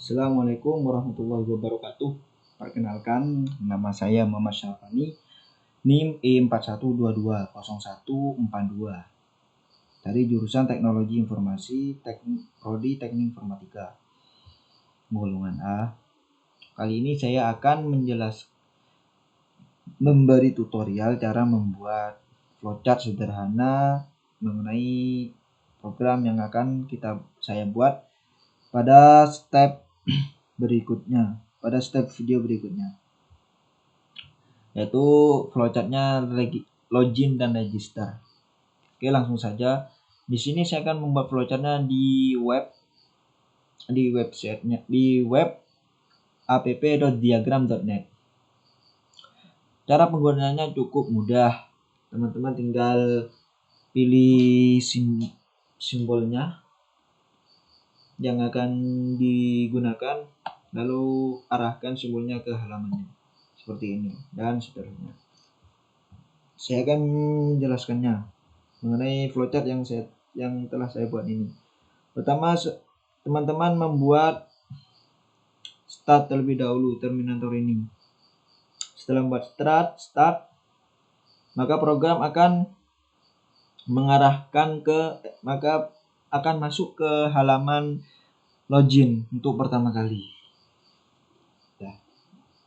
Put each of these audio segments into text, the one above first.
Assalamualaikum warahmatullahi wabarakatuh. Perkenalkan, nama saya Muhammad Syafani, NIM E41220142 dari jurusan Teknologi Informasi Prodi Teknik Informatika golongan A. Kali ini saya akan memberi tutorial cara membuat flowchart sederhana mengenai program yang akan saya buat pada step video berikutnya, yaitu flowchartnya login dan register. Oke, langsung saja. Di sini saya akan membuat flowchartnya di web app.diagram.net. Cara penggunaannya cukup mudah. Teman-teman tinggal pilih simbolnya yang akan digunakan, lalu arahkan simbolnya ke halamannya seperti ini dan seterusnya. Saya akan menjelaskannya mengenai flowchart yang telah saya buat ini. Pertama, teman-teman membuat start terlebih dahulu, Terminator ini. Setelah membuat start, maka program akan akan masuk ke halaman login untuk pertama kali.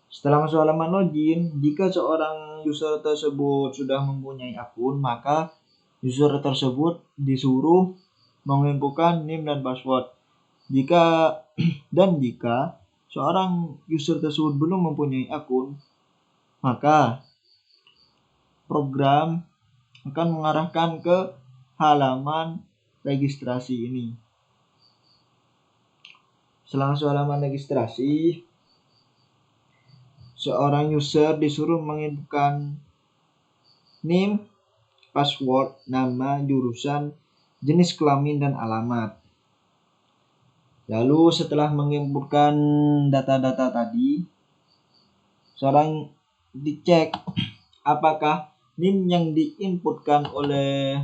Setelah masuk halaman login, jika seorang user tersebut sudah mempunyai akun, maka user tersebut disuruh menginputkan NIM dan password. Jika seorang user tersebut belum mempunyai akun, maka program akan mengarahkan ke halaman registrasi ini. Setelah masuk halaman registrasi, seorang user disuruh menginputkan NIM, password, nama, jurusan, jenis kelamin, dan alamat. Lalu setelah menginputkan data-data tadi, seorang dicek apakah NIM yang diinputkan oleh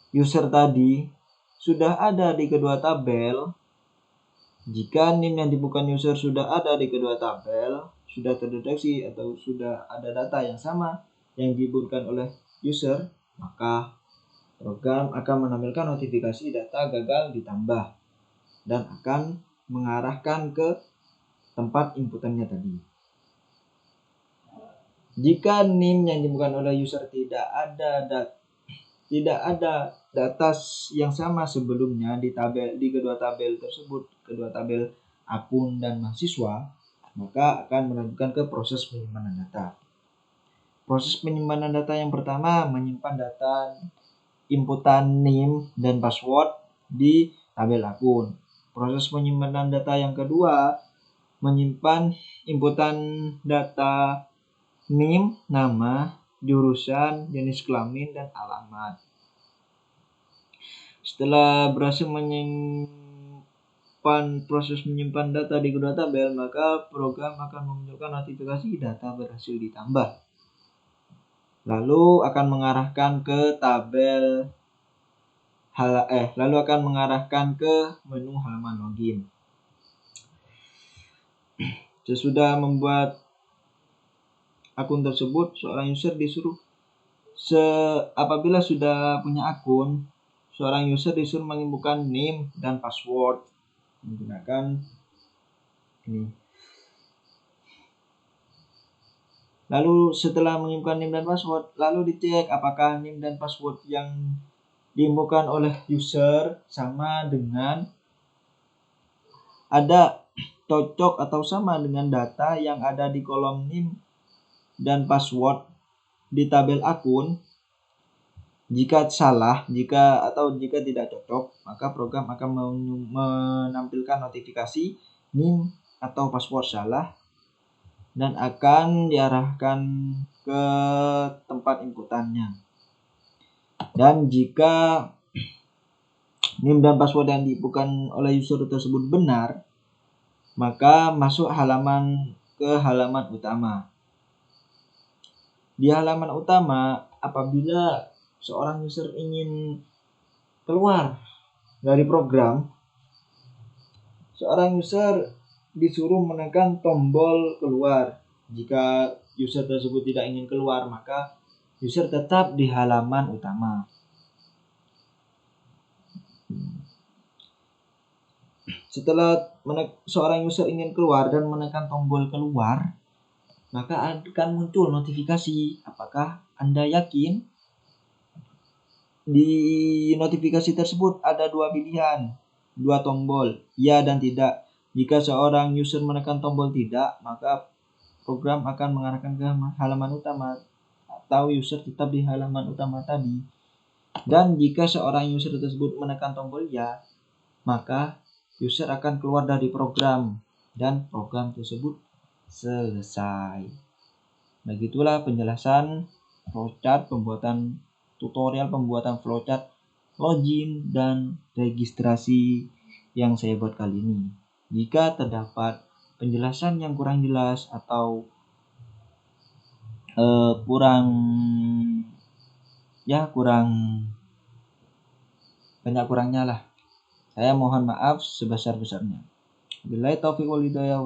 user tadi sudah ada di kedua tabel. Jika NIM yang diinputkan user sudah ada di kedua tabel, sudah terdeteksi atau sudah ada data yang sama yang diinputkan oleh user, maka program akan menampilkan notifikasi data gagal ditambah dan akan mengarahkan ke tempat inputannya tadi. Jika NIM yang diinputkan oleh user tidak ada data yang sama sebelumnya di kedua tabel tersebut, kedua tabel akun dan mahasiswa, maka akan melanjutkan ke proses penyimpanan data. Proses penyimpanan data yang pertama menyimpan data inputan NIM dan password di tabel akun. Proses penyimpanan data yang kedua menyimpan inputan data NIM, nama, jurusan, jenis kelamin, dan alamat. Setelah berhasil proses menyimpan data di kedua tabel, maka program akan memunculkan notifikasi data berhasil ditambah. Lalu akan mengarahkan ke menu halaman login. Sesudah membuat akun tersebut, seorang user disuruh apabila sudah punya akun, seorang user disuruh menginputkan NIM dan password menggunakan ini. Lalu setelah menginputkan NIM dan password, lalu dicek apakah NIM dan password yang diinputkan oleh user sama dengan cocok atau sama dengan data yang ada di kolom NIM dan password di tabel akun. Jika tidak cocok, maka program akan menampilkan notifikasi NIM atau password salah dan akan diarahkan ke tempat inputannya. Dan jika NIM dan password yang diinputkan oleh user tersebut benar, maka masuk ke halaman utama. Di halaman utama, apabila seorang user ingin keluar dari program, seorang user disuruh menekan tombol keluar. Jika user tersebut tidak ingin keluar, maka user tetap di halaman utama. Setelah seorang user ingin keluar dan menekan tombol keluar, maka akan muncul notifikasi. Apakah Anda yakin? Di notifikasi tersebut ada dua pilihan, dua tombol, ya dan tidak. Jika seorang user menekan tombol tidak, maka program akan mengarahkan ke halaman utama atau user tetap di halaman utama tadi. Dan jika seorang user tersebut menekan tombol ya, maka user akan keluar dari program dan program tersebut selesai. Begitulah penjelasan flowchart tutorial pembuatan flowchart login dan registrasi yang saya buat kali ini. Jika terdapat penjelasan yang kurang jelas atau kurang banyak kurangnya lah, saya mohon maaf sebesar-besarnya. Billahi taufiq wal hidayah.